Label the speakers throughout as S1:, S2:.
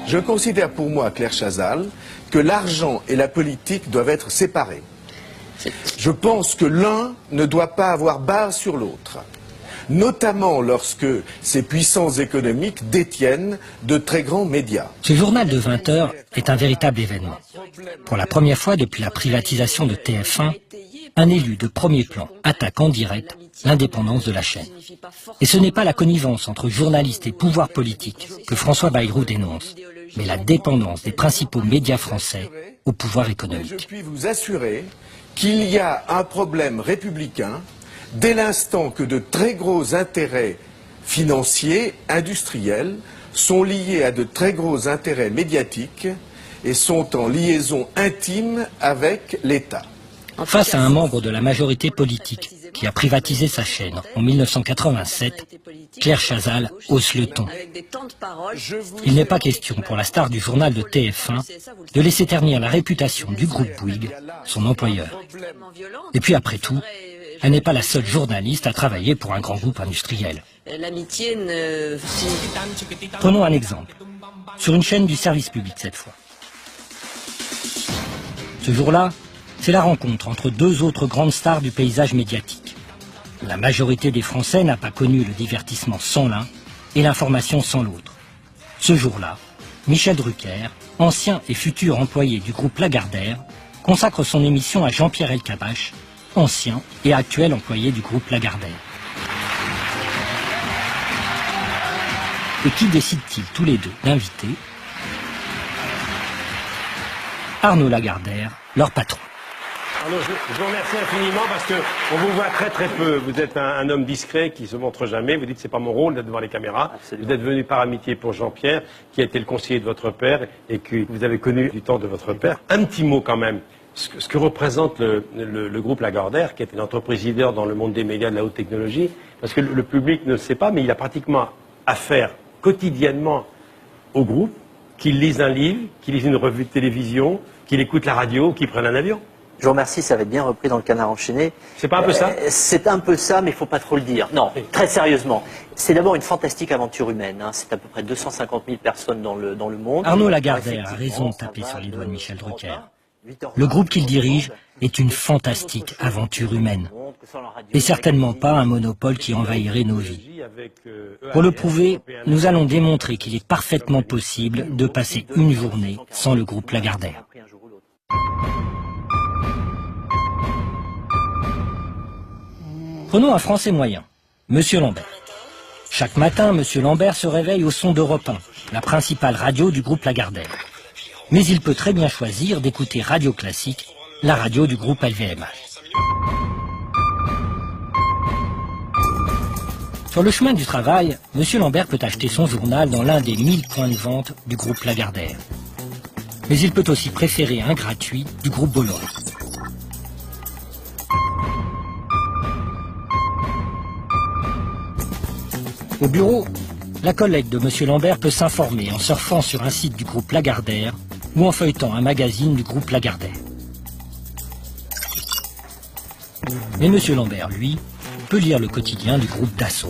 S1: Je considère pour moi, Claire Chazal, que l'argent et la politique doivent être séparés. Je pense que l'un ne doit pas avoir base sur l'autre, notamment lorsque ces puissances économiques détiennent de très grands médias.
S2: Ce journal de 20 heures est un véritable événement. Pour la première fois depuis la privatisation de TF1, un élu de premier plan attaque en direct l'indépendance de la chaîne. Et ce n'est pas la connivence entre journalistes et pouvoir politique que François Bayrou dénonce, mais la dépendance des principaux médias français au pouvoir économique.
S1: Je puis vous assurer qu'il y a un problème républicain dès l'instant que de très gros intérêts financiers, industriels, sont liés à de très gros intérêts médiatiques et sont en liaison intime avec l'État.
S2: Face à un membre de la majorité politique qui a privatisé sa chaîne en 1987, Claire Chazal hausse le ton. Il n'est pas question pour la star du journal de TF1 de laisser ternir la réputation du groupe Bouygues, son employeur. Et puis après tout, elle n'est pas la seule journaliste à travailler pour un grand groupe industriel. Prenons un exemple, sur une chaîne du service public cette fois. Ce jour-là, c'est la rencontre entre deux autres grandes stars du paysage médiatique. La majorité des Français n'a pas connu le divertissement sans l'un et l'information sans l'autre. Ce jour-là, Michel Drucker, ancien et futur employé du groupe Lagardère, consacre son émission à Jean-Pierre Elkabbach, ancien et actuel employé du groupe Lagardère. Et qui décident-ils tous les deux d'inviter? Arnaud Lagardère, leur patron.
S3: Alors, je vous remercie infiniment parce qu'on vous voit très très peu. Vous êtes un homme discret qui se montre jamais. Vous dites c'est pas mon rôle d'être devant les caméras. Absolument. Vous êtes venu par amitié pour Jean-Pierre, qui a été le conseiller de votre père et que vous avez connu du temps de votre père. Un petit mot quand même. Ce que représente le groupe Lagardère, qui est une entreprise leader dans le monde des médias de la haute technologie, parce que le public ne le sait pas, mais il a pratiquement affaire quotidiennement au groupe, qu'il lise un livre, qu'il lise une revue de télévision, qu'il écoute la radio, qu'il prenne un avion.
S4: Je vous remercie, ça va être bien repris dans le Canard enchaîné.
S3: C'est pas un peu ça?
S4: C'est un peu ça, mais il ne faut pas trop le dire. Non, très sérieusement. C'est d'abord une fantastique aventure humaine. Hein. C'est à peu près 250 000 personnes dans le monde.
S2: Arnaud Lagardère a raison de taper sur les doigts de Michel Drucker. Le groupe qu'il dirige est une fantastique aventure humaine. Et certainement pas un monopole qui envahirait nos vies. Pour le prouver, nous allons démontrer qu'il est parfaitement possible de passer une journée sans le groupe Lagardère. Prenons un Français moyen, Monsieur Lambert. Chaque matin, Monsieur Lambert se réveille au son d'Europe 1, la principale radio du groupe Lagardère. Mais il peut très bien choisir d'écouter Radio Classique, la radio du groupe LVMH. Sur le chemin du travail, Monsieur Lambert peut acheter son journal dans l'un des 1000 points de vente du groupe Lagardère. Mais il peut aussi préférer un gratuit du groupe Bolloré. Au bureau, la collègue de M. Lambert peut s'informer en surfant sur un site du groupe Lagardère ou en feuilletant un magazine du groupe Lagardère. Mais M. Lambert, lui, peut lire le quotidien du groupe Dassault.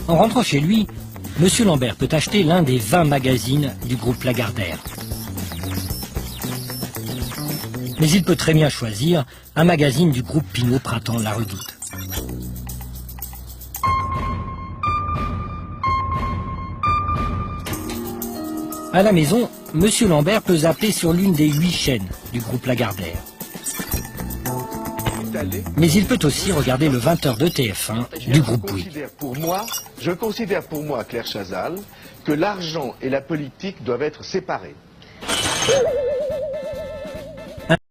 S2: En rentrant chez lui, M. Lambert peut acheter l'un des 20 magazines du groupe Lagardère. Mais il peut très bien choisir un magazine du groupe Pinault Printemps La Redoute. À la maison, M. Lambert peut zapper sur l'une des 8 chaînes du groupe Lagardère. Mais il peut aussi regarder le 20h de TF1 du groupe Bouygues.
S1: Je considère pour moi, Claire Chazal, que l'argent et la politique doivent être séparés.